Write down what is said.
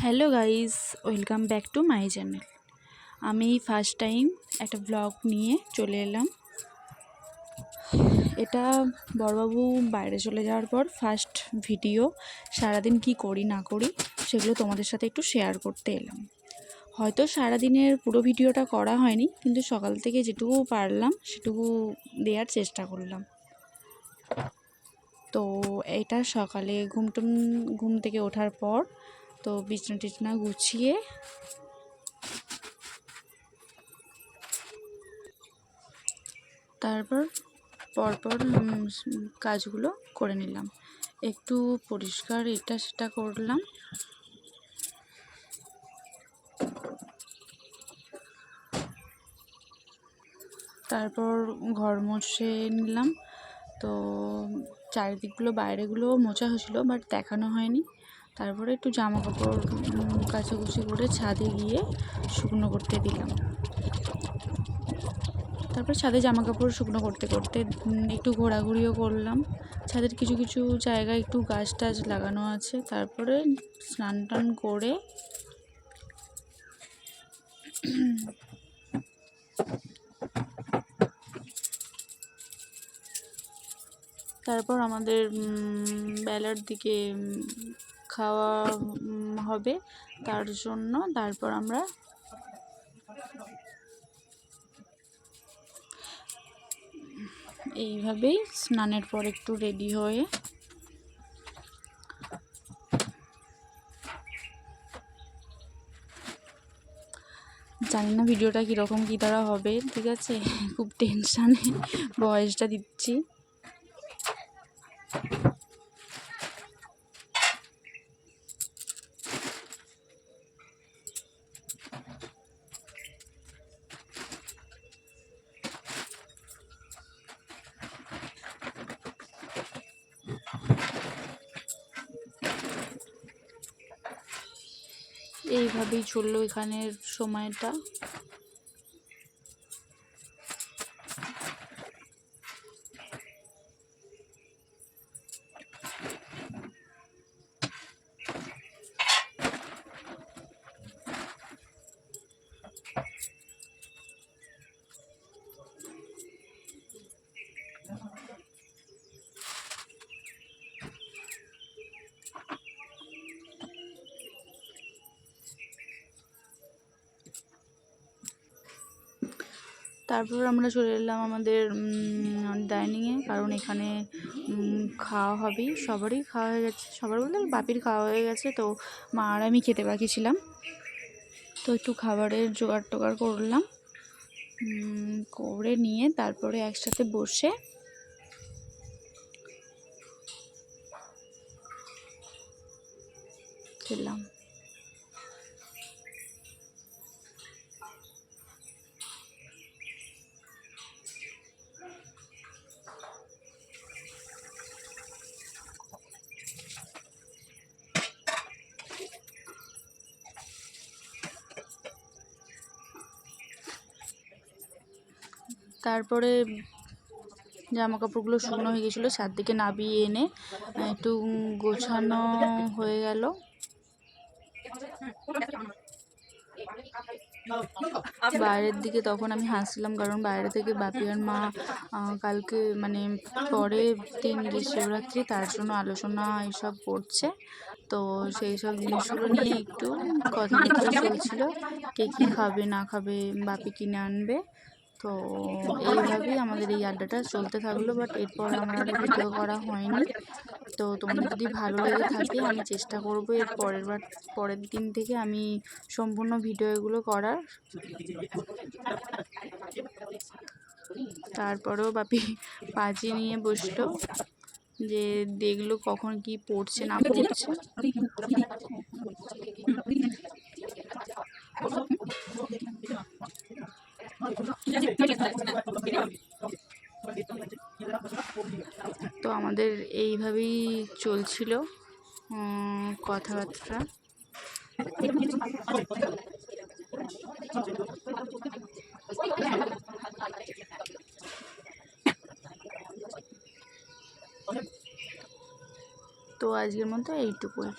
Hello guys, welcome back to my channel. আমি first time একটা blog নিয়ে চলে এলাম। এটা বড়বাবু বাইরে চলে যাওয়ার পর ফার্স্ট ভিডিও। সারাদিন কি করি না করি সেগুলো তোমাদের সাথে একটু শেয়ার করতে এলাম। হয়তো সারাদিনের পুরো ভিডিওটা করা হয়নি, কিন্তু সকাল থেকে যেটুকু পারলাম সেটুকু দেওয়ার চেষ্টা করলাম। তো এটা সকালে ঘুম থেকে ওঠার পর তো বিছনা টিছনা গুছিয়ে তারপর পরপর কাজগুলো করে নিলাম। একটু পরিষ্কার এটা সেটা করলাম। তারপর ঘর মুছে নিলাম। তো চারিদিকগুলো বাইরেগুলো মোছা হয়েছিল, বাট দেখানো হয়নি। তারপরে একটু জামা কাপড় কাচাকুচি করে ছাদে গিয়ে শুকনো করতে দিলাম। তারপর ছাদে জামা কাপড় শুকনো করতে করতে একটু ঘোরাঘুরিও করলাম। ছাদের কিছু কিছু জায়গায় একটু গাছ টাছ লাগানো আছে। তারপরে স্নান টান করে তারপর আমাদের বেলার দিকে খাওয়া হবে, তার জন্য তারপর আমরা এইভাবেই স্নানের পর একটু রেডি হয়ে জানি না ভিডিওটা কীরকম কী দ্বারা হবে, ঠিক আছে? খুব টেনশানে ভয়েসটা দিচ্ছি। এইভাবেই চললো এখানের সময়টা। তারপর আমরা চলে এলাম আমাদের ডাইনিংয়ে, কারণ এখানে খাওয়া হবেই। সবারই খাওয়া হয়ে গেছে, সবার বলতে বাপির খাওয়া হয়ে গেছে। তো মা আর আমি খেতে বাকি ছিলাম, তো একটু খাবারের জোগাড় টোগাড় করলাম। করে নিয়ে তারপরে একসাথে বসে খেলাম। তারপরে জামা কাপড়গুলো শুকনো হয়ে গেছিলো, ছাদ থেকে নামিয়ে এনে একটু গোছানো হয়ে গেল। বাইরের দিকে তখন আমি হাসছিলাম, কারণ বাইরে থেকে বাপি আর মা কালকে মানে পরের দিন যে শিবরাত্রি, তার জন্য আলোচনা এইসব করছে। তো সেই সব জিনিসগুলো নিয়ে একটু কথাবার্তা চলছিল, কে কী খাবে না খাবে, বাপি কিনে আনবে। তো এইভাবেই আমাদের এই আড্ডাটা চলতে থাকলো, বাট এরপর আমার আর ভিডিও করা হয়নি। তো তোমাদের যদি ভালো লেগে থাকে, আমি চেষ্টা করবো এর পরের দিন থেকে আমি সম্পূর্ণ ভিডিওগুলো করার। তারপরেও বাপি পাজি নিয়ে বসলো, যে দেখলো কখন কি পড়ছে না পড়ছে। তো আমাদের এইভাবেই চলছিল কথাবার্তা। তো আজকের মতো এইটুকুই।